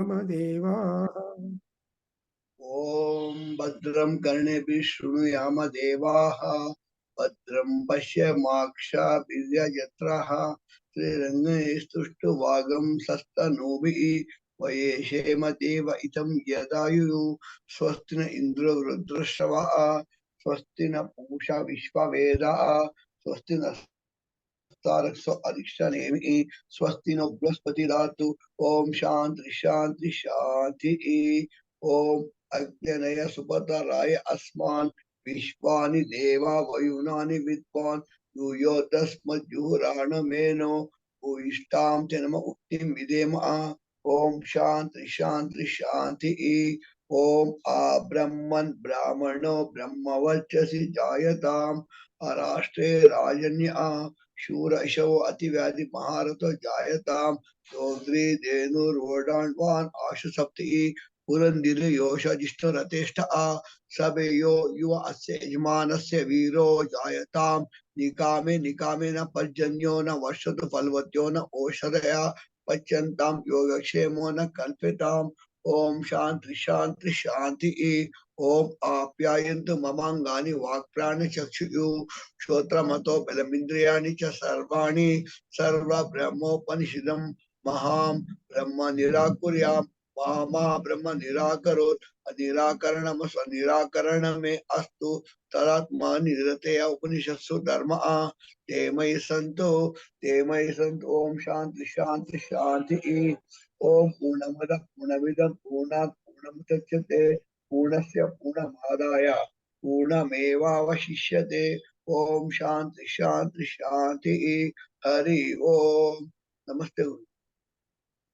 Devaha. Om Bhadram Karnebi Shrunuyama Devaha Bhadram Pashya Maksha Birya Yatraha Srirangane Stushtu Vagam Sasta Nobi Vayeshema Deva Itam Yadayu Swastina Indra Rudrashava Swastina Pusha Vishva Veda Swastina Tarakso Arikshanemi Swastino Braspati Datu Om Shanti Shanti Shanti Om Ajnanaya Subhadaraya Asman Vishwani Deva Vayunani Vidvan Yuyo Dasma Juhurana Meno Uishtam Tenama Uktim Videma Om Shanti Shanti Shanti Om A Brahman Brahmano Brahmavachasi Jayatam Arashtre Rajanya Shura Ishavo Ativyadi Maharato Jayatam Sodri Denu Rodandvan Asha Sapti Purandiri Yosha Jishta Rateshta A Sabeyo Yuva Asya Yajmanasya Viro Jayatam Nikame na Parjanyo na Vashatu Falvatyo na Oshadaya Pachantam Yogakshemo na Kalpetam Om Shanti Shanti Shanti Om Apyayantu Mamangani Vakprana Chakshuyu Shotramato Belamindriyani cha Sarvani Sarva Brahmopanishidam Maham Brahma Nirakuryam Mahama Brahma Nirakarot Nirakaranam Nirakaraname Astu Taratma Nirateya Upanishadsu Dharma Temai Santo Om Shanti Shanti Shanti Om Purnamada Purnavidam Purnamutachate Purnasya Purnamadaya Purnameva Vashishyate Om Shanti Shanti Shanti Hari Om Namaste.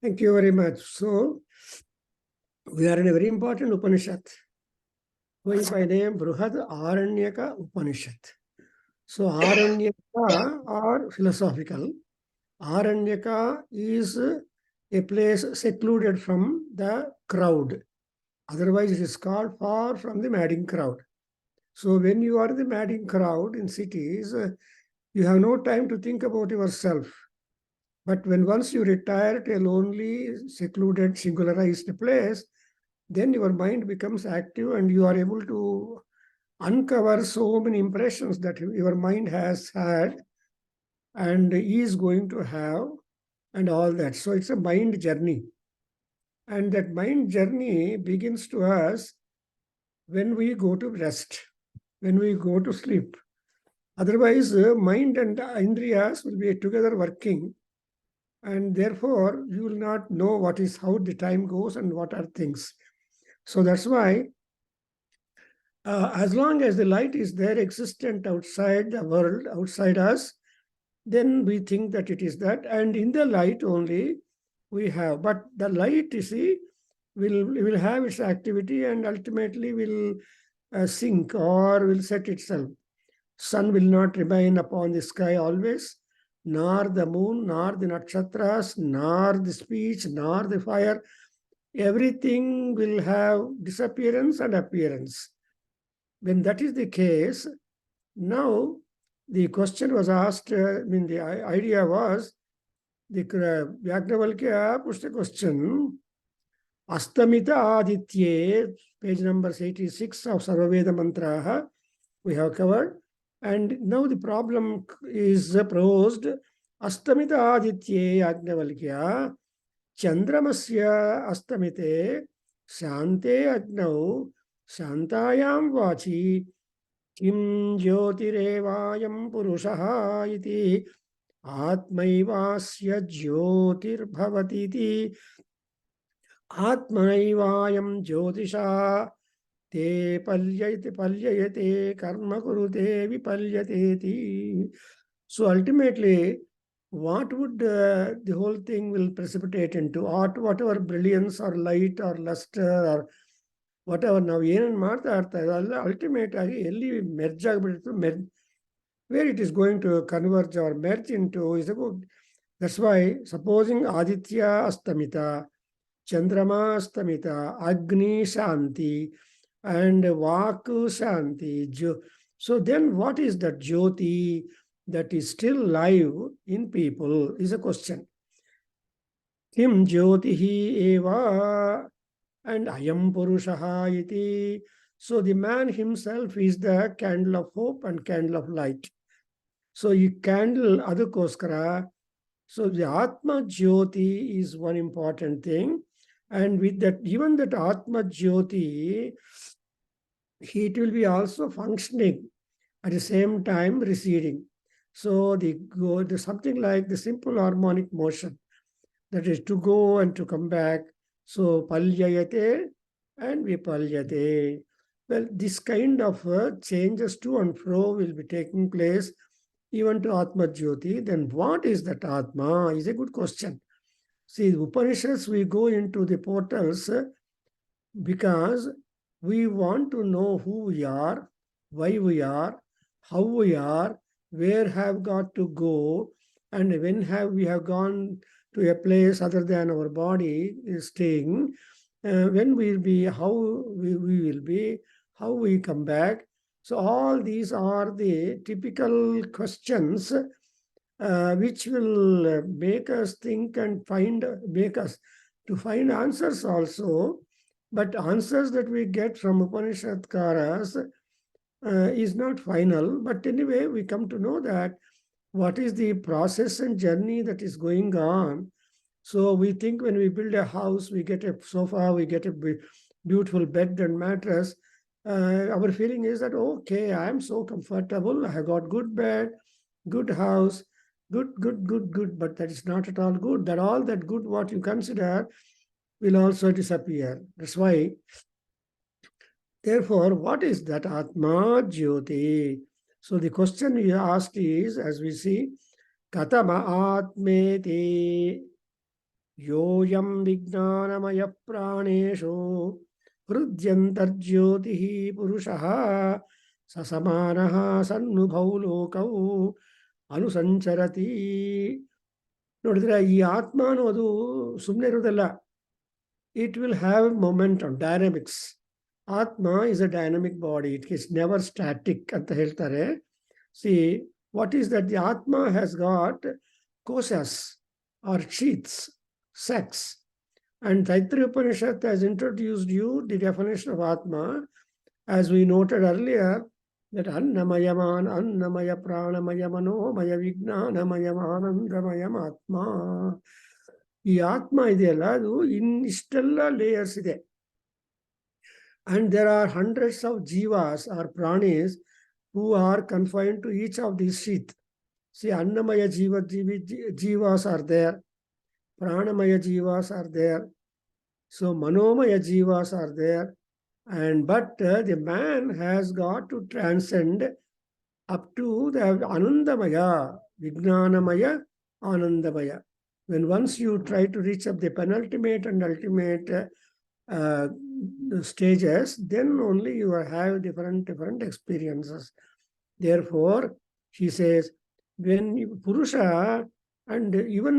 Thank you very much. So, we are in a very important Upanishad, going by name Bruhadaranyaka Upanishad. So, Aranyaka are philosophical. Aranyaka is a place secluded from the crowd. Otherwise, it is called far from the madding crowd. So, when you are in the madding crowd in cities, you have no time to think about yourself. But when once you retire to a lonely, secluded, singularized place, then your mind becomes active and you are able to uncover so many impressions that your mind has had and is going to have and all that. So it's a mind journey. And that mind journey begins to us when we go to rest, when we go to sleep. Otherwise, mind and indriyas will be together working, and therefore you will not know what is how the time goes and what are things. So that's why as long as the light is there existent outside the world, outside us, then we think that it is that, and in the light only we have. But the light, you see, will have its activity and ultimately will sink or will set itself. Sun will not remain upon the sky always, nor the moon, nor the nakshatras, nor the speech, nor the fire. Everything will have disappearance and appearance. When that is the case, now the question was asked, the idea was, the Yagnavalkya pushed a question, Astamita Aditye, page number 86 of Sarvaveda Mantraha, we have covered. And now the problem is posed, Astamita Aditye Yagnavalkya, Chandramasya Astamite, Shante Agnau, Shantayam Vachi, Kim Jyotirevayam Purushaha iti Atmaivasya Jyotirbhavati iti Atmaivayam Jyotisha te palyayate karma kurute vipalyate. So ultimately, what would the whole thing will precipitate into? Whatever brilliance or light or luster or whatever ನಾವು ಏನೇನು ಮಾಡ್ತಾ ಇರ್ತಾ ಇದಲ್ಲ ultimate ಆಗಿ ಎಲ್ಲಿ Merz ಆಗಿಬಿಡ್ತು where it is going to converge or merge into is about. That's why supposing Aditya Astamita, Chandrama Astamita, Agni Shanti, and Vaku Shanti. So then what is that Jyoti that is still live in people is a question. Kim Jyotihi Eva and Ayam Purushaha iti. So the man himself is the candle of hope and candle of light. So ಈ candle ಅದಕ್ಕೋಸ್ಕರ, so the Atma Jyoti is one important thing. And with that, even that Atma Jyoti, it will be also functioning at the same time receding. So the something like the simple harmonic motion, that is to go and to come back. So palyayate and vipalyate. Well, this kind of changes to and fro will be taking place even to Atma Jyoti. Then what is that Atma is a good question. See, the Upanishads, we go into the portals because we want to know who we are, why we are, how we are, where have got to go, and when have we have gone to a place other than our body is staying, when we'll be, how we will be, how we come back. So all these are the typical questions which will make us think and make us to find answers also. But answers that we get from Upanishadkaras is not final. But anyway, we come to know that what is the process and journey that is going on. So we think when we build a house, we get a sofa, we get a beautiful bed and mattress. Our feeling is that, okay, I am so comfortable. I have got good bed, good house, good. But that is not at all good. That all that good what you consider will also disappear. That's why, therefore, what is that Atma Jyoti? So the question we asked is, as we see, Katama Atmeti Yoyam Vijnanamaya Praneshu Hrudyantarjyotihi Purushaha Sasamanaha Sannubhau Lokau Anusancharati. ನೋಡಿದ್ರೆ ಈ ಆತ್ಮ ಅನ್ನೋದು ಸುಮ್ಮನೆ ಇರೋದಲ್ಲ. It will have momentum, dynamics. Atma is a dynamic body. It is never static ಅಂತ ಹೇಳ್ತಾರೆ. See, what is that? The Atma has got koshas or sheaths, sacs. And Taittiriya Upanishad has introduced you the definition of Atma, as we noted earlier, that Annamayaman, Annamaya Pranamaya Manomaya Vijnanamayam Anandamayam Atma. ಈ ಆತ್ಮ ಇದೆಯಲ್ಲ, ಅದು ಇನ್ನಿಷ್ಟೆಲ್ಲ layers ಇದೆ. And there are hundreds of jivas or pranis who are confined to each of these sheath. See, Annamaya jivas are there, Pranamaya jivas are there, so Manomaya jivas are there. And but the man has got to transcend up to the Anandamaya, Vijnanamaya, Anandamaya. When once you try to reach up the penultimate and ultimate stages, then only you will have different experiences. Therefore, she says, when Purusha, and even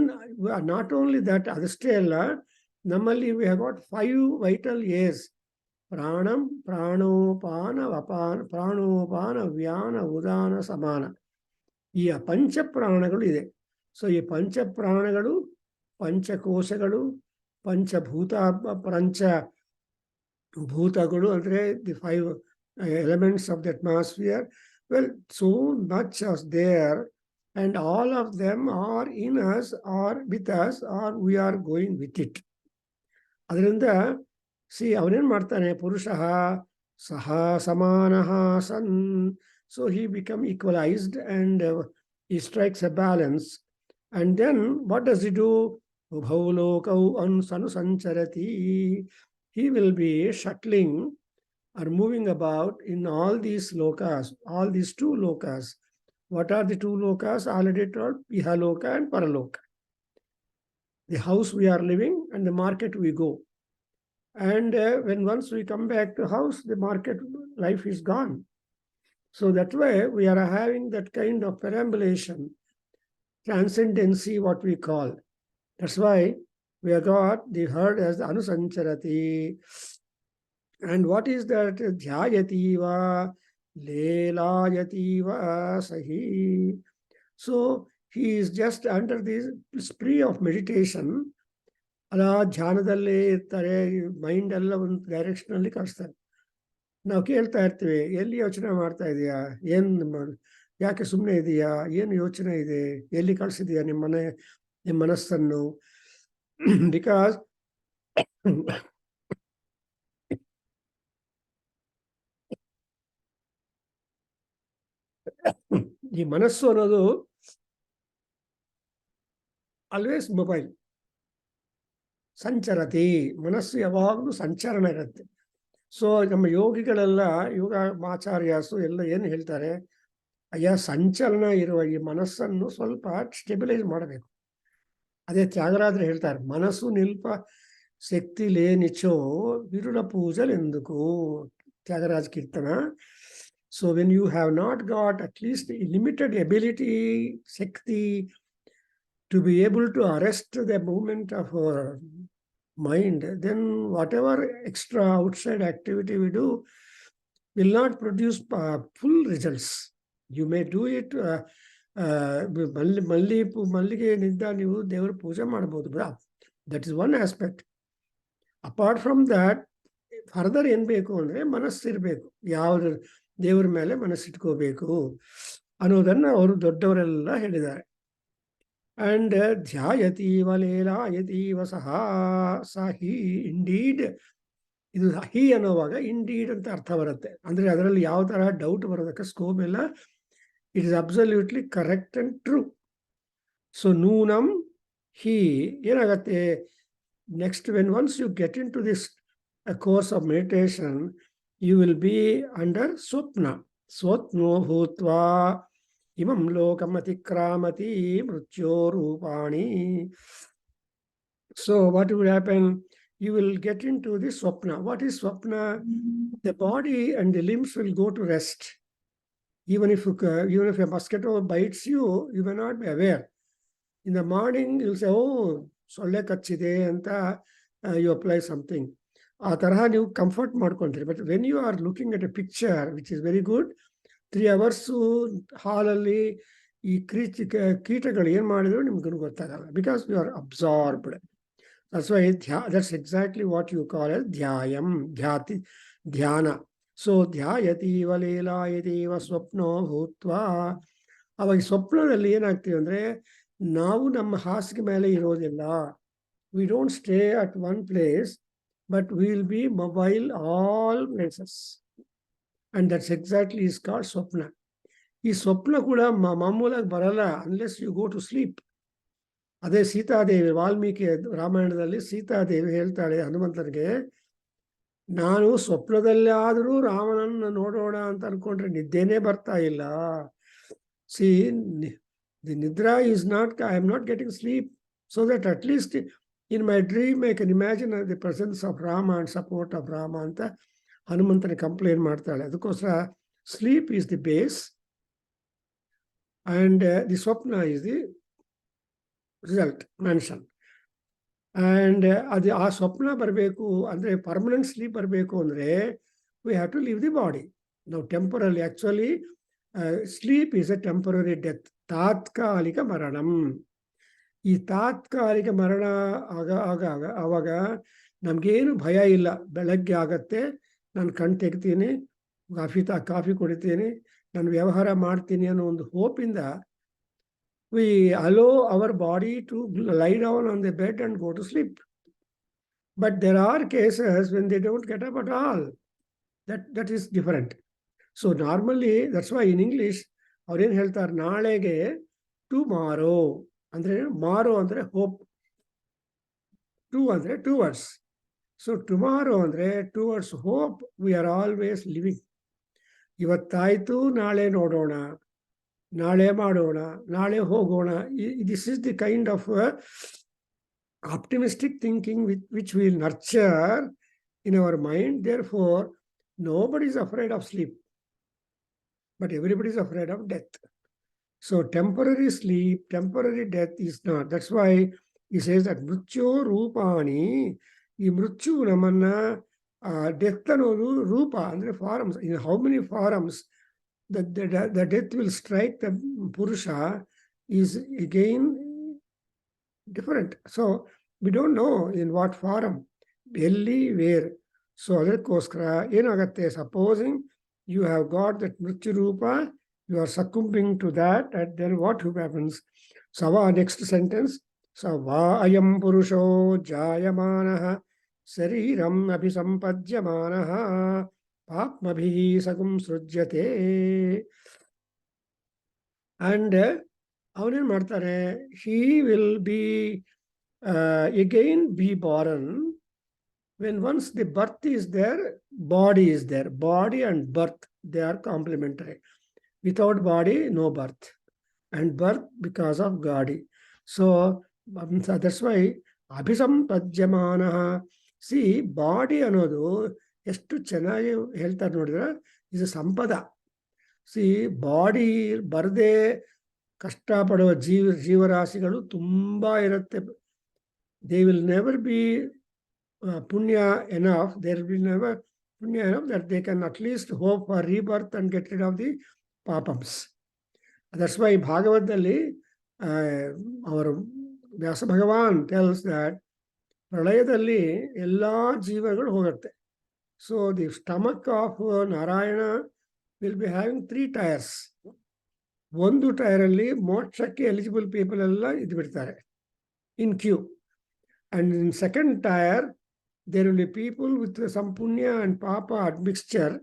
not only that, Adhyayana, normally we have got 5 vital years. Pranam, Pranopana, Pranopana, Vyana, Udana, Samana. ಈ ಪಂಚ ಪ್ರಾಣಗಳು ಇದೆ. So ಈ ಪಂಚ ಪ್ರಾಣಗಳು, ಪಂಚಕೋಶಗಳು, ಪಂಚಭೂತಗಳು ಅಂದರೆ the 5 elements of the atmosphere. Well, so much is there, and all of them are in us or with us, or we are going with it. ಅದರಿಂದ ಅವನೇನು ಮಾಡ್ತಾನೆ, ಪುರುಷಃ ಸಹ ಸಮಾನಃ ಸನ್. So he become equalized and he strikes a balance. And then what does he do? He will be shuttling or moving about in all these lokas, all these 2 lokas. What are the 2 lokas? Already told, Ihaloka and Paraloka. The house we are living and the market we go. And when once we come back to house, the market life is gone. So that way we are having that kind of perambulation, transcendency, what we call. That's why we have got the heard as the Anusancharati. And what is that? Adhyayativa, Lelayativa Sahi. So he is just under this spree of meditation, ಅಲ್ಲ ಧ್ಯಾನದಲ್ಲೇ ಇರ್ತಾರೆ, mind ಎಲ್ಲ ಒಂದು ಡೈರೆಕ್ಷನಲ್ಲಿ ಕಳಿಸ್ತಾರೆ. ನಾವು ಕೇಳ್ತಾ ಇರ್ತೀವಿ, ಎಲ್ಲಿ ಯೋಚನೆ ಮಾಡ್ತಾ ಇದೀಯಾ, ಯಾಕೆ ಸುಮ್ಮನೆ ಇದೆಯಾ, ಏನು ಯೋಚನೆ ಇದೆ, ಎಲ್ಲಿ ಕಳಿಸಿದೀಯಾ ನಿಮ್ಮ ಮನಸ್ಸನ್ನು? ಬಿಕಾಸ್ ಈ ಮನಸ್ಸು ಅನ್ನೋದು ಆಲ್ವೇಸ್ ಮೊಬೈಲ್ ಸಂಚರತಿ. ಮನಸ್ಸು ಯಾವಾಗಲೂ ಸಂಚರಣ ಇರುತ್ತೆ. ಸೊ ನಮ್ಮ ಯೋಗಿಗಳೆಲ್ಲ, ಯೋಗ ಆಚಾರ್ಯಸು ಎಲ್ಲ ಏನು ಹೇಳ್ತಾರೆ, ಅಯ್ಯ ಸಂಚಲನ ಇರುವ ಈ ಮನಸ್ಸನ್ನು ಸ್ವಲ್ಪ ಸ್ಟೆಬಿಲೈಸ್ ಮಾಡಬೇಕು. ಅದೇ ತ್ಯಾಗರಾಜರು ಹೇಳ್ತಾರೆ, ಮನಸ್ಸು ನಿಲ್ಪ ಶಕ್ತಿ ಲೇನಿಚೋ ವಿರುಳ ಪೂಜಲ್ ಎಂದುಕು, ತ್ಯಾಗರಾಜ ಕೀರ್ತನ. So when you have not got at least limited ability, shakti to be able to arrest the movement of our mind, then whatever extra outside activity we do will not produce full results. You may do it, ಮಲ್ಲಿಗೆನಿಂದ ನೀವು ದೇವರ ಪೂಜೆ ಮಾಡಬಹುದು, that is one aspect. Apart from that further ಏನ್ ಬೇಕು ಅಂದ್ರೆ ಮನಸ್ಸಿರ್ಬೇಕು, ಯಾವ್ದು ದೇವರ ಮೇಲೆ ಮನಸ್ಸಿಟ್ಕೋಬೇಕು ಅನ್ನೋದನ್ನ ಅವರು ದೊಡ್ಡವರೆಲ್ಲ ಹೇಳಿದ್ದಾರೆ. And ಧ್ಯಾಯತೀವ ಲೇಲಾಯತೀವ ಸಹ ಹಿ ಇಂಡೀಡ್. ಇದು ಹಿ ಅನ್ನೋವಾಗ ಇಂಡೀಡ್ ಅಂತ ಅರ್ಥ ಬರುತ್ತೆ. ಅಂದ್ರೆ ಅದರಲ್ಲಿ ಯಾವ ತರ ಡೌಟ್ ಬರೋದಕ್ಕೆ ಸ್ಕೋಪ್ ಇಲ್ಲ. It is absolutely correct and true. So ನೂನಂ ಹಿ ಏನಾಗತ್ತೆ, next when once you get into this course of meditation, you will be under swapna. ಸ್ವಪ್ನೋ ಭೂತ್ವಾ imam lokam atikramati mrityo rupani. So what will happen? You will get into the swapna. What is swapna? The body and the limbs will go to rest. Even if a mosquito bites you, you may not be aware. In the morning, you'll say, oh, solle kachide anta, you apply something. ಆ ತರಹ ನೀವು comfort ಮಾಡ್ಕೊಂತೀರಿ. But when you are looking at a picture which is very good, 3 hours ಹಾಲಲ್ಲಿ ಈ ಕೀಟಗಳು ಏನ್ ಮಾಡಿದ್ರು ನಿಮ್ಗೆ ಗೊತ್ತಾಗಲ್ಲ, because you are absorbed. That's why that's exactly what you call as dhyayam, dhyana. So ಧ್ಯಾಯತೀವ ಲೇಲಾಯತೀವ ಸ್ವಪ್ನೋ ಭೂತ್ವಾ. ಅವಾಗ ಸ್ವಪ್ನದಲ್ಲಿ ಏನಾಗ್ತೀವಿ ಅಂದ್ರೆ, ನಾವು ನಮ್ಮ ಹಾಸಿಗೆ ಮೇಲೆ ಇರೋದಿಲ್ಲ. We don't stay at one place, but will be mobile all places. And that's exactly is called ಸ್ವಪ್ನ. ಈ ಸ್ವಪ್ನ ಕೂಡ ಮಾಮೂಲಾಗಿ ಬರಲ್ಲ unless you go to sleep. ಅದೇ ಸೀತಾದೇವಿ, ವಾಲ್ಮೀಕಿ ರಾಮಾಯಣದಲ್ಲಿ ಸೀತಾದೇವಿ ಹೇಳ್ತಾಳೆ ಹನುಮಂತನಿಗೆ, ನಾನು ಸ್ವಪ್ನದಲ್ಲಿ ಆದರೂ ರಾಮನನ್ನ ನೋಡೋಣ ಅಂತ ಅನ್ಕೊಂಡ್ರೆ ನಿದ್ದೆನೇ ಬರ್ತಾ ಇಲ್ಲ. See the nidra is not, I am not getting sleep, so that at least in my dream I can imagine the presence of Rama and support of Rama ಅಂತ ಹನುಮಂತನ ಕಂಪ್ಲೇಂಟ್ ಮಾಡ್ತಾಳೆ. ಅದಕ್ಕೋಸ್ಕರ sleep is the base and the swapna is the result mention. And ಅದು ಆ ಸ್ವಪ್ನ ಬರಬೇಕು ಅಂದ್ರೆ, permanent sleep ಬರಬೇಕು ಅಂದ್ರೆ we have to leave the body. ನಾವು temporary, actually sleep is A temporary death, ತಾತ್ಕಾಲಿಕ ಮರಣಂ. ಈ ತಾತ್ಕಾಲಿಕ ಮರಣ ಆವಾಗ ನಮ್ಗೇನು ಭಯ ಇಲ್ಲ. ಬೆಳಗ್ಗೆ ಆಗತ್ತೆ, ನಾನು ಕಣ್ ತೆಗ್ತೀನಿ, ಕಾಫಿ ಕುಡಿತೀನಿ, ನಾನು ವ್ಯವಹಾರ ಮಾಡ್ತೀನಿ ಅನ್ನೋ ಒಂದು ಹೋಪಿಂದ we allow our body to lie down on the bed and go to sleep. But there are cases when they don't get up at all. That is different. So normally, that's why in English, ಅವ್ರೇನು ಹೇಳ್ತಾರೆ, ನಾಳೆಗೆ tomorrow ಅಂದ್ರೆ, morrow ಅಂದ್ರೆ hope, to ಅಂದ್ರೆ towards. So tomorrow ಅಂದ್ರೆ towards hope. We are always living. ಇವತ್ತಾಯ್ತು, ನಾಳೆ ನೋಡೋಣ, ನಾಳೆ ಮಾಡೋಣ, ನಾಳೆ ಹೋಗೋಣ. This is the kind of optimistic thinking which will nurture in our mind. Therefore nobody is afraid of sleep, but everybody is afraid of death. So temporary sleep, temporary death is not. That's why he says that mrityo rupani. ಈ ಮೃತ್ಯು ನಮ್ಮನ್ನ, death ಅನ್ನೋದು ರೂಪ ಅಂದ್ರೆ forms. In how many forms the death will strike the Purusha is again different. So we don't know in what form, ಎಲ್ಲಿ, where. So ಅದಕ್ಕೋಸ್ಕರ ಏನಾಗತ್ತೆ, supposing you have got that mrityu rupa, you are succumbing to that, and then what happens? Sava, next sentence, Sava ayam purusho jayamanah sariram abhisampadyamanah papmabhi sagum srujyate. And ಅವನೇನ್ ಮಾಡ್ತಾನೆ, he will be again be born. When once the birth is there, body is there. Body and birth, they are complementary. Without body, no birth. And birth because of body. So that's why abhisampadyamanah. See, body ಅನ್ನೋದು ಎಷ್ಟು ಚೆನ್ನಾಗಿ ಹೇಳ್ತಾರೆ ನೋಡಿದ್ರೆ, ಇದು ಸಂಪದ. C body ಬರದೆ ಕಷ್ಟಪಡುವ ಜೀವರಾಶಿಗಳು ತುಂಬಾ ಇರುತ್ತೆ. They will never be punya enough, there will be never punya enough that they can at least hope for rebirth and get rid of the papams. That's why Bhagavatalli, our Vyasa Bhagavan tells that pralayadalli ella jeevagalu hogatte. So the stomach of Narayana will be having 3 tires. ಒಂದು ಟೈರಲ್ಲಿ ಮೋಕ್ಷಕ್ಕೆ eligible people ಎಲ್ಲ ಇದು ಬಿಡ್ತಾರೆ in queue. And in second tier, there will be people with some punya and papa admixture,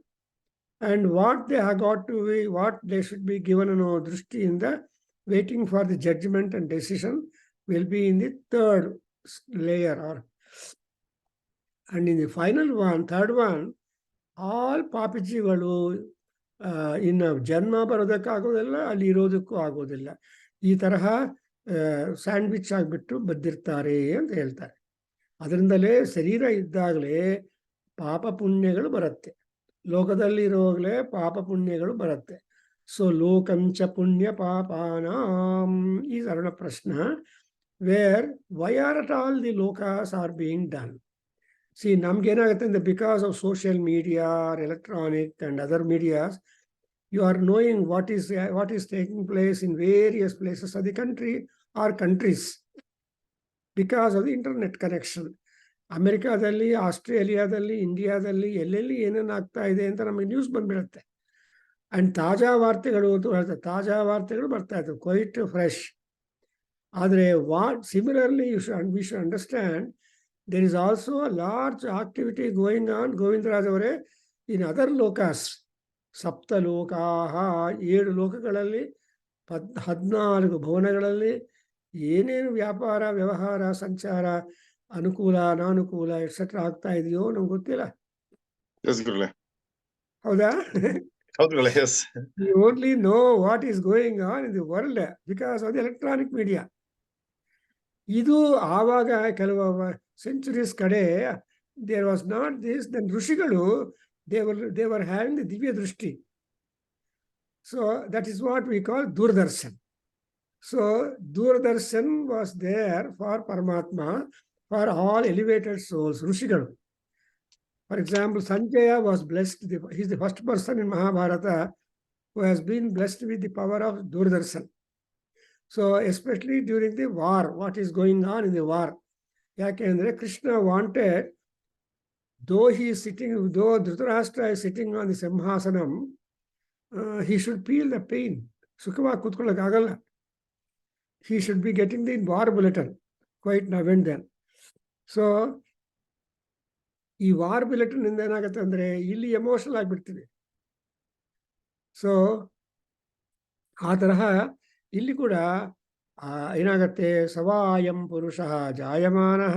and what they have got to be, what they should be given drishti in the waiting for the judgment and decision will be in the third layer. And in the final one, third one, all papijigalu ಇನ್ನು ಜನ್ಮ ಬರೋದಕ್ಕಾಗೋದಿಲ್ಲ, ಅಲ್ಲಿ ಇರೋದಕ್ಕೂ ಆಗೋದಿಲ್ಲ. ಈ ತರಹ sandwich ಆಗಿಬಿಟ್ಟು ಬದ್ದಿರ್ತಾರೆ ಅಂತ ಹೇಳ್ತಾರೆ. ಅದರಿಂದಲೇ ಶರೀರ ಇದ್ದಾಗಲೇ ಪಾಪ ಪುಣ್ಯಗಳು ಬರುತ್ತೆ, ಲೋಕದಲ್ಲಿರೋಗಲೇ ಪಾಪ ಪುಣ್ಯಗಳು ಬರುತ್ತೆ. ಸೊ ಲೋಕಂಚ ಪುಣ್ಯ ಪಾಪಾನಾಂ ಈಸ್ ಅರ್ಣ ಪ್ರಶ್ನ, where why are at all the lokas are being done. See ನಮ್ಗೇನಾಗುತ್ತೆ ಅಂದರೆ, because of social media, electronic and other medias, you are knowing what is taking place in various places of the country or countries because of the internet connection. ಅಮೆರಿಕಾದಲ್ಲಿ, ಆಸ್ಟ್ರೇಲಿಯಾದಲ್ಲಿ, ಇಂಡಿಯಾದಲ್ಲಿ ಎಲ್ಲೆಲ್ಲಿ ಏನೇನು ಆಗ್ತಾ ಇದೆ ಅಂತ ನಮಗೆ ನ್ಯೂಸ್ ಬಂದ್ಬಿಡುತ್ತೆ. ಅಂಡ್ ತಾಜಾ ವಾರ್ತೆಗಳು ಅಂತ ಹೇಳ್ತಾರೆ, ತಾಜಾ ವಾರ್ತೆಗಳು ಬರ್ತಾ ಇರ್ತವೆ, ಕ್ವೈಟ್ ಫ್ರೆಶ್. ಆದರೆ similarly we should understand there is also a large activity going on, Govindaraj ಅವರೇ, ಇನ್ ಅದರ್ ಲೋಕಾಸ್. ಸಪ್ತಲೋಕಾಹ, 7 ಲೋಕಗಳಲ್ಲಿ 14 ಭುವನಗಳಲ್ಲಿ ಏನೇನು ವ್ಯಾಪಾರ, ವ್ಯವಹಾರ, ಸಂಚಾರ, ಅನುಕೂಲ, ಅನಾನುಕೂಲ ಎಕ್ಸೆಟ್ರಾ ಆಗ್ತಾ ಇದೆಯೋ ನಮ್ಗೆ ಗೊತ್ತಿಲ್ಲ. ಹೌದಾ? You only know what is going on in the world because of the electronic media. ಇದು ಆವಾಗ ಕೆಲವು ಸೆಂಚುರೀಸ್ ಕಡೆ there was not this, then ಋಷಿಗಳು they were having the divya drishti. So that is what we call Doordarshan. So Doordarshan was there for Paramatma, for all elevated souls, Rishigalu. For example, Sanjaya was blessed, he is the first person in Mahabharata who has been blessed with the power of Doordarshan. So especially during the war, what is going on in the war. Yakendre Krishna wanted, though Dhritarashtra is sitting on the Simhasanam, he should feel the pain. Sukhava kutkolakagalla. He should be getting the war bulletin quite now and then. So, ಈ war bulletin ಇಂದ ಏನಾಗುತ್ತೆ ಅಂದ್ರೆ ಇಲ್ಲಿ emotional ಆಗಿಬಿಡ್ತೀವಿ. So ಆ ತರಹ ಇಲ್ಲಿ ಕೂಡ ಏನಾಗತ್ತೆ, ಸವಾಯಂ ಪುರುಷ ಜಾಯಮಾನಃ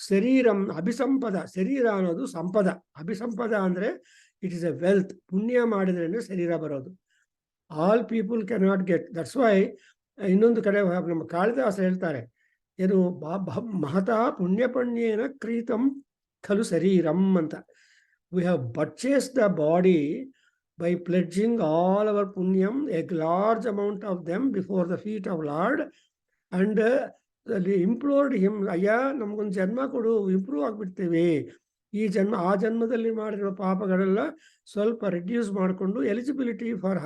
ಶರೀರಂ ಅಭಿಸಂಪದ. ಶರೀರ ಅನ್ನೋದು ಸಂಪದ. ಅಭಿಸಂಪದ ಅಂದ್ರೆ ಇಟ್ ಇಸ್ ಎ ವೆಲ್ತ್. ಪುಣ್ಯ ಮಾಡಿದ್ರೆ ಶರೀರ ಬರೋದು. All people cannot get. That's why ಇನ್ನೊಂದು ಕಡೆ ನಮ್ಮ ಕಾಳಿದಾಸ ಹೇಳ್ತಾರೆ, ಏನು ಮಹತಾ ಪುಣ್ಯಪುಣ್ಯೇನ ಕ್ರೀತಂ ಖಲು ಶರೀರಂ ಅಂತ. We have purchased the body by pledging all our punyam, a large amount of them, before the feet of Lord, and implored him, ಅಯ್ಯ ನಮಗೊಂದು ಜನ್ಮ ಕೊಡು, ಇಂಪ್ರೂವ್ ಆಗಿಬಿಡ್ತೇವೆ. ಈ ಜನ್ಮ ಆ ಜನ್ಮದಲ್ಲಿ ಮಾಡಿರೋ ಪಾಪಗಳೆಲ್ಲ ಸ್ವಲ್ಪ ರಿಡ್ಯೂಸ್ ಮಾಡಿಕೊಂಡು ಎಲಿಜಿಬಿಲಿಟಿ ಫಾರ್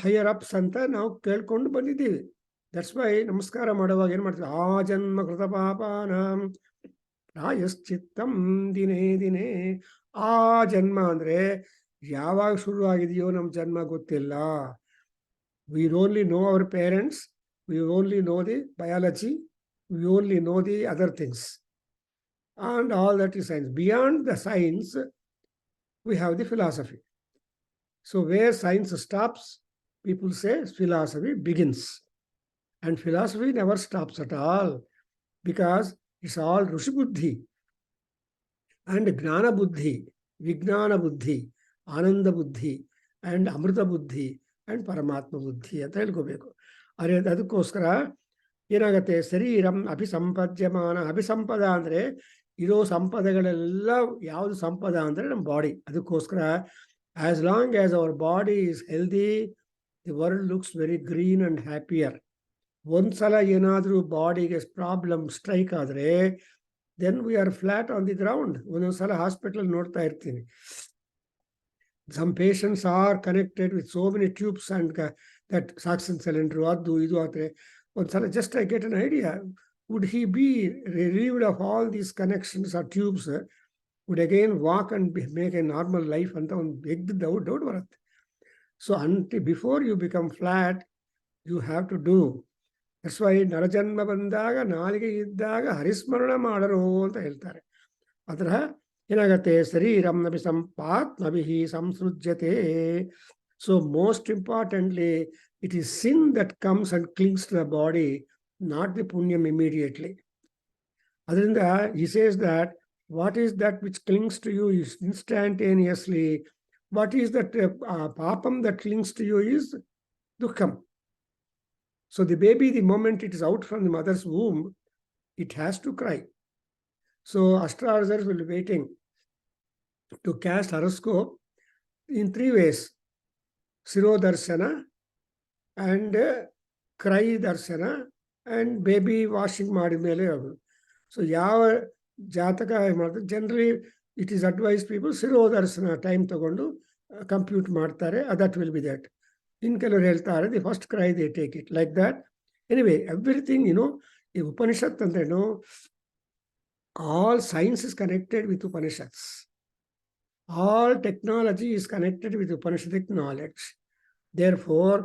ಹೈಯರ್ ಅಪ್ಸ್ ಅಂತ ನಾವು ಕೇಳ್ಕೊಂಡು ಬಂದಿದ್ದೀವಿ. ದಟ್ಸ್ ವೈ ನಮಸ್ಕಾರ ಮಾಡುವಾಗ ಏನು ಮಾಡ್ತೀವಿ? ಆ ಜನ್ಮ ಕೃತ ಪಾಪಾನಾಂ ಪ್ರಾಯಶ್ಚಿತ್ತಂ ದಿನೇ ದಿನೇ. ಆ ಜನ್ಮ ಅಂದರೆ ಯಾವಾಗ ಶುರು ಆಗಿದೆಯೋ ನಮ್ಮ ಜನ್ಮ ಗೊತ್ತಿಲ್ಲ. We only know our parents, we only know the biology, we only know the other things, and all that is science. Beyond the science, we have the philosophy. So where science stops, people say philosophy begins. And philosophy never stops at all, because it's all Rushi Buddhi and Gnana Buddhi, Vijnana Buddhi, Ananda Buddhi, and Amrita Buddhi, and Paramatma Buddhi ಅಂತ ಹೇಳ್ಕೋಬೇಕು. ಅದಕ್ಕೋಸ್ಕರ ಏನಾಗುತ್ತೆ? ಶರೀರಂ ಅಭಿಸಂಪದ್ಯಮಾನ. ಅಭಿಸಂಪದ ಅಂದರೆ ಇರೋ ಸಂಪದಗಳೆಲ್ಲ ಯಾವುದು ಸಂಪದ ಅಂದರೆ ನಮ್ಮ body. ಅದಕ್ಕೋಸ್ಕರ as long as our body is healthy, the world looks very green and happier. ಒಂದ್ಸಲ ಏನಾದರೂ ಬಾಡಿಗೆ ಪ್ರಾಬ್ಲಮ್ ಸ್ಟ್ರೈಕ್ ಆದರೆ then we are flat on the ground. ಒಂದೊಂದ್ಸಲ ಹಾಸ್ಪಿಟಲ್ ನೋಡ್ತಾ ಇರ್ತೀನಿ, some patients are connected with so many tubes and that oxygen cylinder, ಅದು ಇದು ಆದರೆ ಒಂದ್ಸಲ just I get an idea, would he be relieved of all these connections or tubes, would again walk and make a normal life ಅಂತ ಒಂದು big doubt ಬರುತ್ತೆ. So before you become flat you have to do. That's why ನರಜನ್ಮ ಬಂದಾಗ ನಾಲಿಗೆ ಇದ್ದಾಗ ಹರಿಸ್ಮರಣ ಮಾಡರು ಅಂತ ಹೇಳ್ತಾರೆ. ಅದರ ಏನಾಗತ್ತೆ? ಶರೀರಂ ನಭಿ ಸಂಪಾತ್ಮಭಿ ಸಂಸೃಜ್ಯತೆ. So most importantly it is sin that comes and clings to the body, not the punyam immediately. Adrinda he says that what is that which clings to you is instantaneously. What is that papam that clings to you is dukkham. So the baby, the moment it is out from the mother's womb, it has to cry. So astrologers will be waiting to cast horoscope in 3 ways: Sirodarshana, and cry darshana, and baby washing ಮಾಡಿದ ಮೇಲೆ ಅವರು. So ಯಾವ ಜಾತಕ ಮಾಡ್ತಾರೆ? Generally it is advise people ಶಿರೋದರ್ಶನ time ತಗೊಂಡು compute ಮಾಡ್ತಾರೆ. That will be that. ಇನ್ನು ಕೆಲವರು ಹೇಳ್ತಾರೆ the first cry they take it like that. Anyway everything ಈ ಉಪನಿಷತ್ ಅಂದ್ರೇನು? All science is connected with Upanishads. All technology is connected with Upanishadic knowledge. Therefore,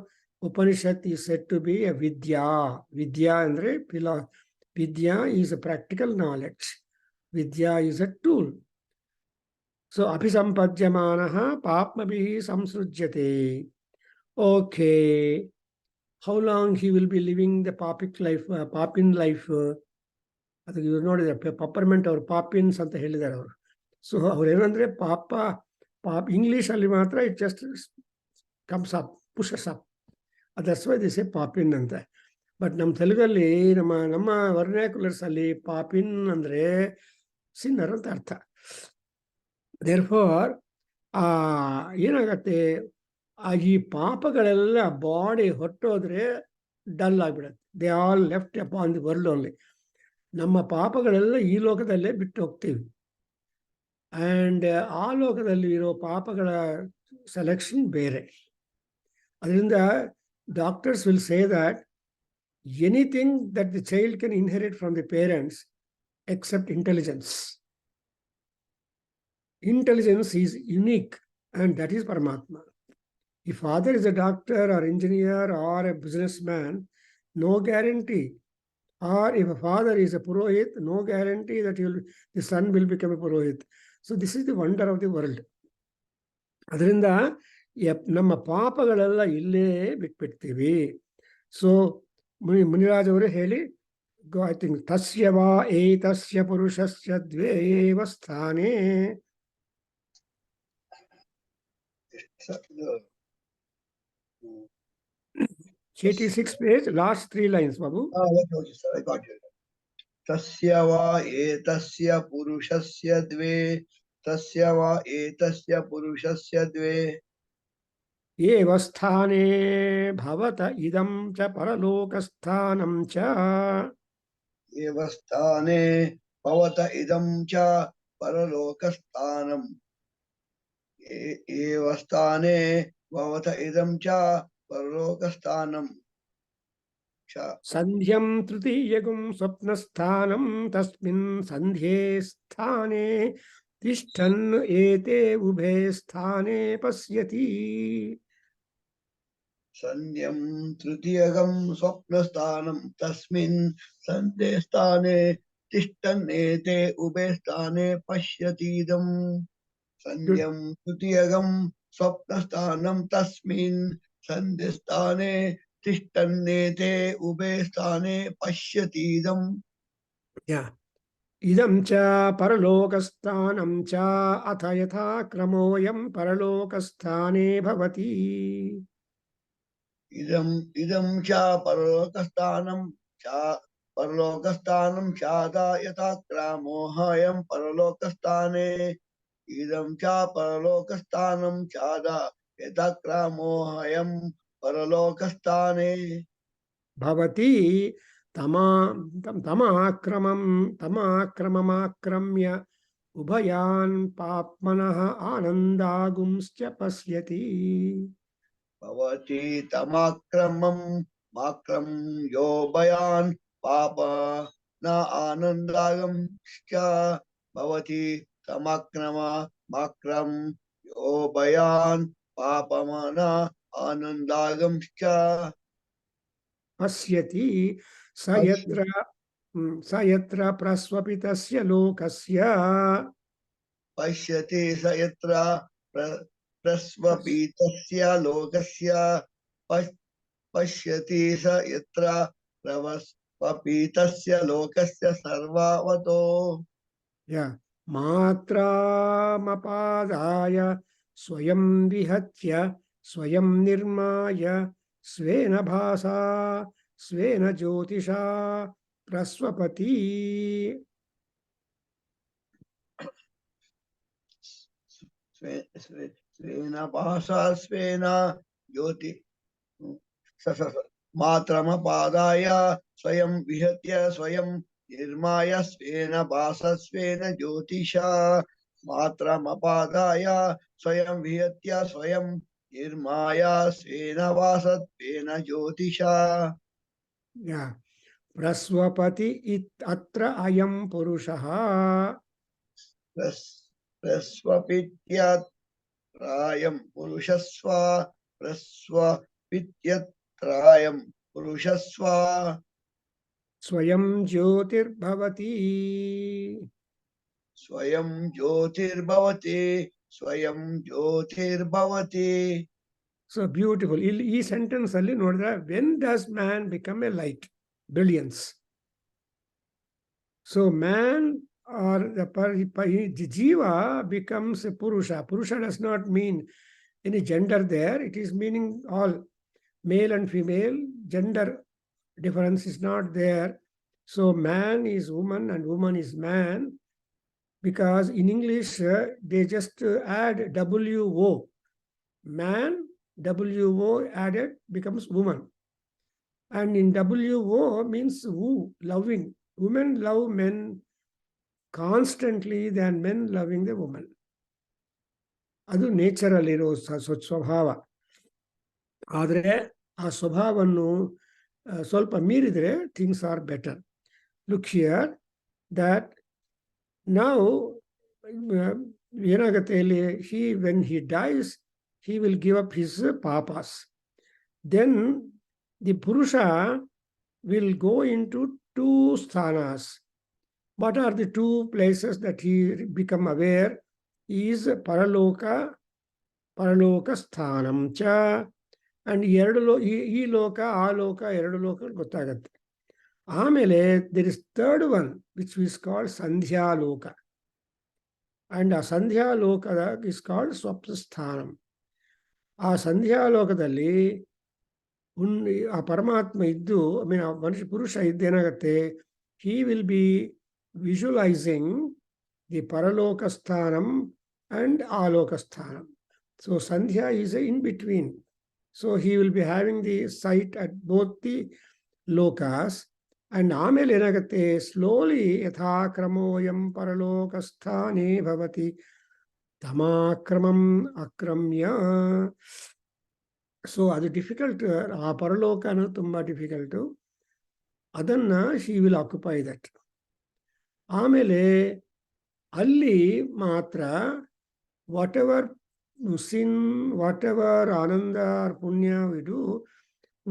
Upanishad is said to be a Vidya. Vidya andre Vidya is a practical knowledge. Vidya is a tool. So, Abhisampadhyamanaha papmabhi samsrujyate. Okay. How long he will be living the papic life, papin life? ಅದಕ್ಕೆ ಇವ್ರು ನೋಡಿದ್ರೆ ಪಪ್ಪರ್ಮೆಂಟ್ ಅವರು ಪಾಪಿನ್ಸ್ ಅಂತ ಹೇಳಿದ್ದಾರೆ ಅವರು. So ಅವ್ರೇನಂದ್ರೆ ಇಂಗ್ಲೀಷಲ್ಲಿ ಮಾತ್ರ it just comes up, pushes up. That's why this a popping ಅಂತ. ಬಟ್ ನಮ್ಮ ತೆಲುಗಲ್ಲಿ ನಮ್ಮ ವರ್ನ್ಯಾಕ್ಯುಲರ್ಸಲ್ಲಿ ಪಾಪಿನ್ ಅಂದರೆ ಸಿನ್ನರ್ ಅಂತ ಅರ್ಥ. ದೇರ್ಫೋರ್ ಏನಾಗತ್ತೆ? ಈ ಪಾಪಗಳೆಲ್ಲ ಬಾಡಿ ಹೊಟ್ಟೋದ್ರೆ ಡಲ್ ಆಗಿಬಿಡತ್ತೆ. They all left upon the world only. ನಮ್ಮ ಪಾಪಗಳೆಲ್ಲ ಈ ಲೋಕದಲ್ಲೇ ಬಿಟ್ಟು ಹೋಗ್ತೀವಿ. ಆ್ಯಂಡ್ ಆ ಲೋಕದಲ್ಲಿ ಇರೋ ಪಾಪಗಳ ಸೆಲೆಕ್ಷನ್ ಬೇರೆ. ಅದರಿಂದ doctors will say that anything that the child can inherit from the parents except intelligence. Intelligence is unique, and that is Paramatma. If father is a doctor or engineer or a businessman, no guarantee. Or if a father is a Purohit, no guarantee that the son will become a Purohit. So this is the wonder of the world. ಅದರಿಂದ ನಮ್ಮ ಪಾಪಗಳೆಲ್ಲ ಇಲ್ಲೇ ಬಿಟ್ಬಿಡ್ತೀವಿ. So Muniraj ಅವರು ಹೇಳಿ, I think ತಸ್ಯ ವಾ ಏತಸ್ಯ ಪುರುಷಸ್ಯ ದ್ವೇ ಏವ ಸ್ಥಾನೇ. 86 page, last 3 lines, Babu. I got you. Tasya va etasya purushasya dve. Tasya va etasya purushasya dve. Eva sthane bhavata idam cha paralokasthanam cha. Eva sthane bhavata idam cha paralokasthanam. Eva sthane bhavata idam cha paralokasthanam. cha. Sandhyam tritiyagum swapnasthanam tasmin sandhye sthane tishtan ete ubhe sthane pasyati. Sanyam Tritiyagam Swapnasthanam Tasmin Sandestane Tishtanete Ubestane Pashyatidam. Good. Sanyam Tritiyagam Swapnasthanam Tasmin Sandestane Tishtanete Ubestane Pashyatidam. Yeah. Idam cha paralokasthanam cha atha yatha kramoyam paralokasthane bhavati. Idam cha paralokasthanam chada yatakramohayam paralokasthane. Idam cha paralokasthanam chada yatakramohayam paralokasthane. Bhavati tamakramamakramya ubhayan papmanaha anandagumscha pasyati. Bhavati tamakramam makram yo bayan papa na anandagam scha. Bhavati tamakrama makram yo bayan papamana anandagam scha. Pasyati sayatra sayatra praswapitasya lokasya. Pashyati sayatra prasvapitasya lokasya pashyati sayatra pravasvapitasya lokasya sarvavato. Yeah. Matra mapadaya swayam vihatya swayam nirmaya svena bhasa svena jyotisha prasvapati. Svena bhasa svena jyoti matramapadaya swayam vihatya swayam nirmaya svena bhasa svena jyotisha matramapadaya swayam vihatya swayam nirmaya svena vasatvena jyotisha. Yeah. Prasvapati it atra ayam purushaha. Prasvapitya Trayam Purushasva Praswa Vidyat Purushasva Swayam jyotirbhavati. Swayam Jyotirbhavati Swayam Jyotirbhavati. So beautiful. ಈ sentence ಅಲ್ಲಿ ನೋಡಿದ್ರೆ when does man become a light? Brilliance. So man or the jiva becomes a purusha. Purusha does not mean any gender there. It is meaning all male and female. Gender difference is not there. So man is woman and woman is man, because in English they just add wo. Man, wo added becomes woman. And in wo means woo, loving. Women love men constantly than men loving the woman. ಅದು nature ಅಲ್ಲಿರೋ ಸ್ವಭಾವ. ಆದರೆ ಆ ಸ್ವಭಾವವನ್ನು ಸ್ವಲ್ಪ ಮೀರಿದರೆ things are better. Look here that now ಏನಾಗುತ್ತೆ ಇಲ್ಲಿ, when he dies he will give up his papas. Then the Purusha will go into two sthanas. What are the two places that he become aware? Is Paraloka sthanam cha, and ಈ ಲೋಕ ಆ ಲೋಕ ಎರಡು ಲೋಕ ಗೊತ್ತಾಗತ್ತೆ. ಆಮೇಲೆ there is third one which is called ಸಂಧ್ಯಾಲೋಕ, and ಆ ಸಂಧ್ಯಾಲೋಕದ is called ಸ್ವಪ್ನಸ್ಥಾನಂ. ಆ ಸಂಧ್ಯಾಲೋಕದಲ್ಲಿ ಆ ಪರಮಾತ್ಮ ಇದ್ದು, ಆ ಮನುಷ್ಯ ಪುರುಷ ಇದ್ದೇನಾಗತ್ತೆ, he will be visualizing the paraloka sthanam and aloka sthanam. So sandhya is in between. So he will be having the sight at both the lokas. And ಆಮೇಲೆ ಏನಾಗತ್ತೆ, slowly ಯಥಾ ಕ್ರಮೋಯಂ ಪರಲೋಕ ಸ್ಥಾನೇ ಭವತಿ ತಮಾಕ್ರಮಂ ಅಕ್ರಮ್ಯ. ಸೊ ಅದು ಡಿಫಿಕಲ್ಟ್. ಆ ಪರಲೋಕ ಅನ್ನೋದು ತುಂಬ ಡಿಫಿಕಲ್ಟು. ಅದನ್ನ ಶಿ ವಿಲ್ ಆಕ್ಯುಪೈ ದಟ್. ಆಮೇಲೆ ಅಲ್ಲಿ ಮಾತ್ರ what ever sin, whatever ananda or punya we do,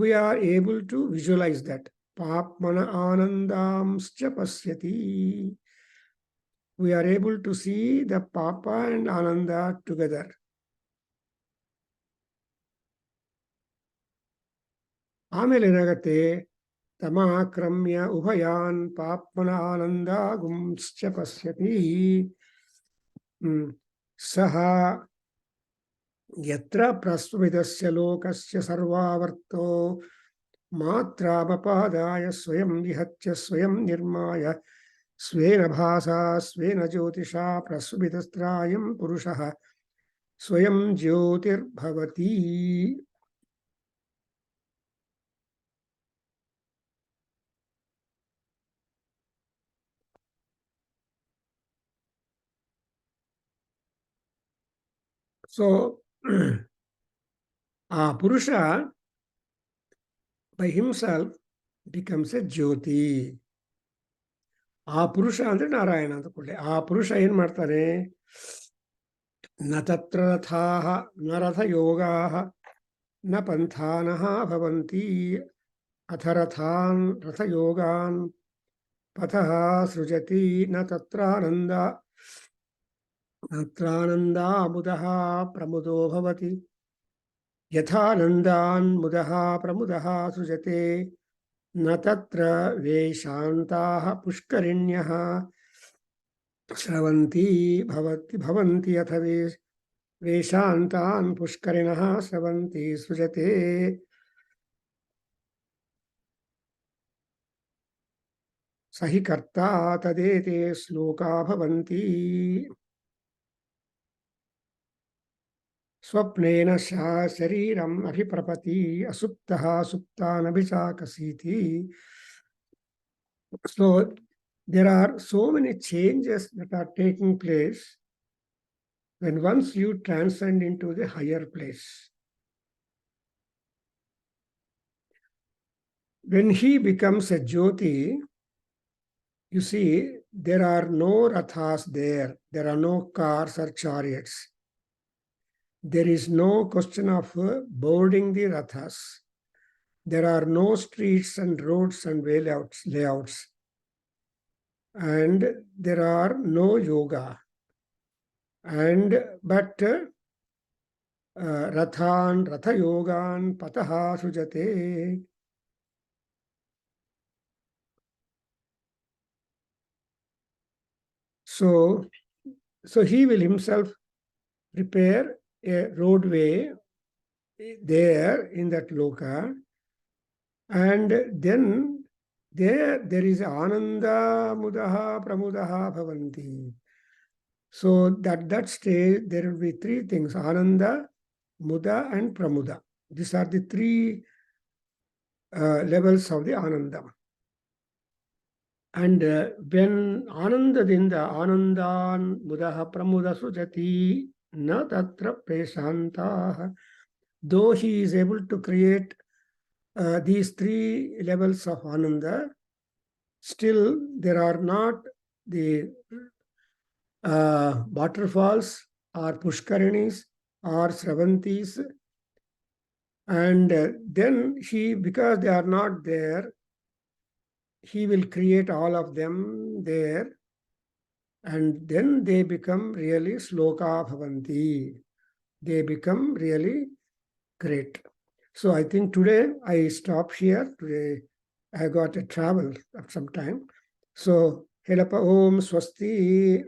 we are able to visualize that. Papmana anandamscha pasyati. We are able to see the papa and ananda together. ಆಮೇಲೆ ಏನಾಗತ್ತೆ, ತಮಾಕ್ರಮ್ಯ ಉಭಯಾನ್ ಪಾಪ್ಮನ ಆನಂದಾಗುಂಶ್ಚ ಪಶ್ಯತಿ. ಸಹ ಯತ್ರ ಪ್ರಸ್ವವಿದಸ್ಯ ಲೋಕಸ್ಯ ಸರ್ವಾವರ್ತೋ ಮಾತ್ರಾಮಪಾದಾಯ ಸ್ವಯಂ ವಿಹತ್ಯ ಸ್ವಯಂ ನಿರ್ಮಾಯ ಸ್ವೇನ ಭಾಸಾ ಸ್ವೇನ ಜ್ಯೋತಿಷಾ ಪ್ರಸ್ವವಿದಸ್ತ್ರಾಯಂ ಪುರುಷಃ ಸ್ವಯಂ ಜ್ಯೋತಿರ್ಭವತಿ. So, a Purusha by himself becomes a Jyoti. ಆ ಪುರುಷ ಅಂದ್ರೆ ನಾರಾಯಣ ಅಂತ ಕೂಡಲೇ ಆ ಪುರುಷ ಏನ್ ಮಾಡ್ತಾನೆ, ನ ತತ್ರ ರಥಾಃ ನ ರಥಯೋಗಾಃ ನ ಪಂಥಾನಃ ಭವಂತಿ ಅಥ ರಥಾನ್ ರಥಯೋಗಾನ್ ಪಥಃ ಸೃಜತಿ ನ ತತ್ರಾನಂದಾಮುದಃ ಪ್ರಮುದೋ ಭವತಿ ಯಥಾನಂದಾನ್ ಮುದಃ ಪ್ರಮುದಃ ಸೃಜತೆ ನ ತತ್ರ ವೇಷಾಂತಾಃ ಪುಷ್ಕರಿಣ್ಯಃ ಸ್ರವಂತಿ ಭವಂತಿ ಅಥ ವೇಷಾಂತಾನ್ ಪುಷ್ಕರಿಣಃ ಸ್ರವಂತಿ ಸೃಜತೆ. ಸಹಿ ಕರ್ತಾ ತದೇತೆ ಶ್ಲೋಕಾ ಭವಂತಿ. ಸ್ವಪ್ನೇನ ಶರೀರಂ ಅಭಿಪ್ರಪತಿ ಅಸುಪ್ತಃ ಸುಪ್ತಾನಭಿಚಾಕಸೀತಿ. So there are so many changes that are taking place when once you transcend into the higher place. When he becomes a Jyoti, you see, there are no rathas there. There are no cars or chariots. There is no question of boarding the rathas. There are no streets and roads and layouts. And there are no yoga. But ratha yogan pataha sujate. So he will himself prepare a roadway there in that loka, and then there is ananda mudaha pramudaha bhavanti. So that stage there will be three things: ananda, muda, and pramuda. These are the three levels of the ananda. And when anandadinda anandan mudaha pramuda sujati na tatra preshantaha, though he is able to create these three levels of ananda, still there are not the waterfalls or pushkarinis or sravantis. And then because they are not there, he will create all of them there, and then they become really sloka bhavanti. They become really great. So I think today I stop here. Today I got to travel of some time. So helapa om swasti.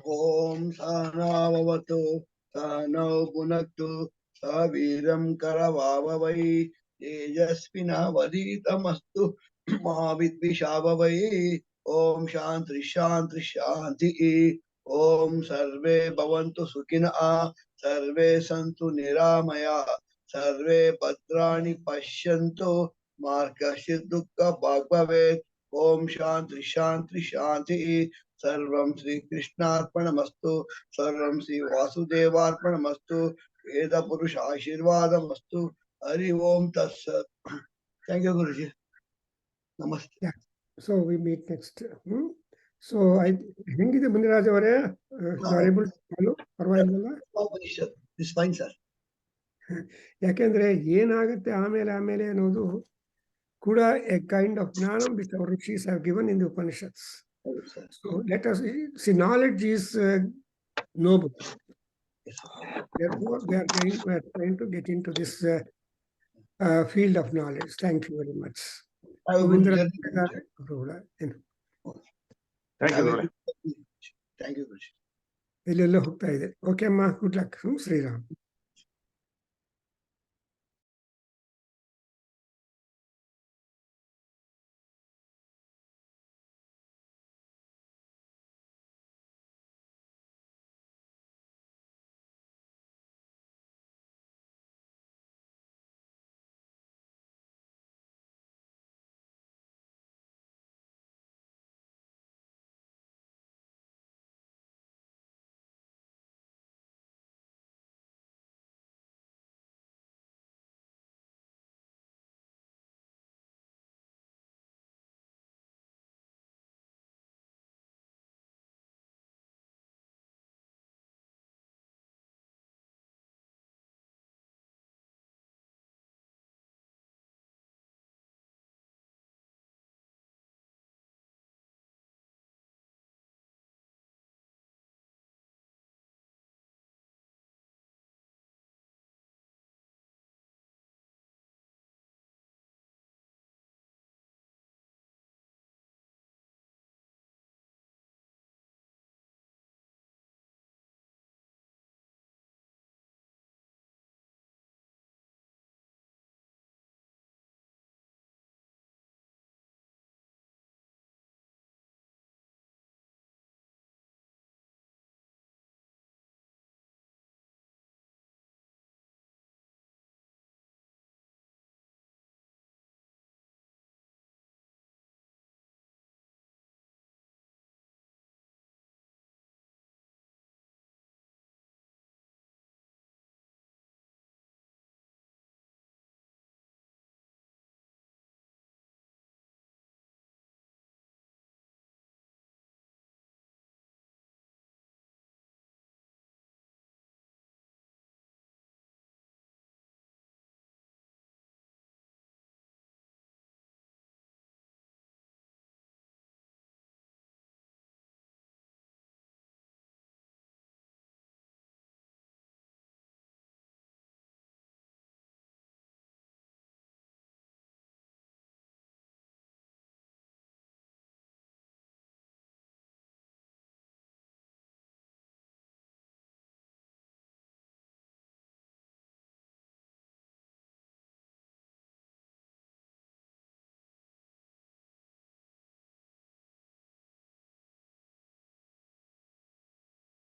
Om Sanavavatu Sanau Punaktu Saviram Karavavavai Tejasvinavaditamastu Mahavidvishavavai. Om Shanti Shanti Shanti. Om Sarve Bhavantu Sukhina Sarve Santu Niramaya Sarve Bhadrani Pashyantu Markashit Dukkha Bhagvavet. Om Shanti Shanti Shanti. सर्वं श्री कृष्णार्पणमस्तु सर्वं श्री वासुदेवार्पणमस्तु वेद पुरुष आशीर्वादमस्तु हरि ओम तत्सत्. Thank you, Guruji. Namaste. Yeah. So we meet next. So ಹೆಂಗಿದೆ ಮುನಿರಾಜ್ ಅವರೇ, you are able to follow? ಪರವಾಗಿಲ್ಲ? Upanishad is fine, sir. ಯಾಕೆಂದ್ರೆ ಏನಾಗುತ್ತೆ ಆಮೇಲೆ ಅನ್ನೋದು ಕೂಡ a kind of ಜ್ಞಾನ which our rishis have given in the Upanishads. Yes, sir. So let us see, knowledge is noble. Yes, sir. Therefore, we are trying to get into this field of knowledge. Thank you very much. Have a good journey. Thank you, Have a Lord. good- Thank you, Guruji. ಎಲ್ಲೆಲ್ಲ ಹೋಗ್ತಾ ಇದೆ. Okay ಅಮ್ಮ, good luck. Shriram.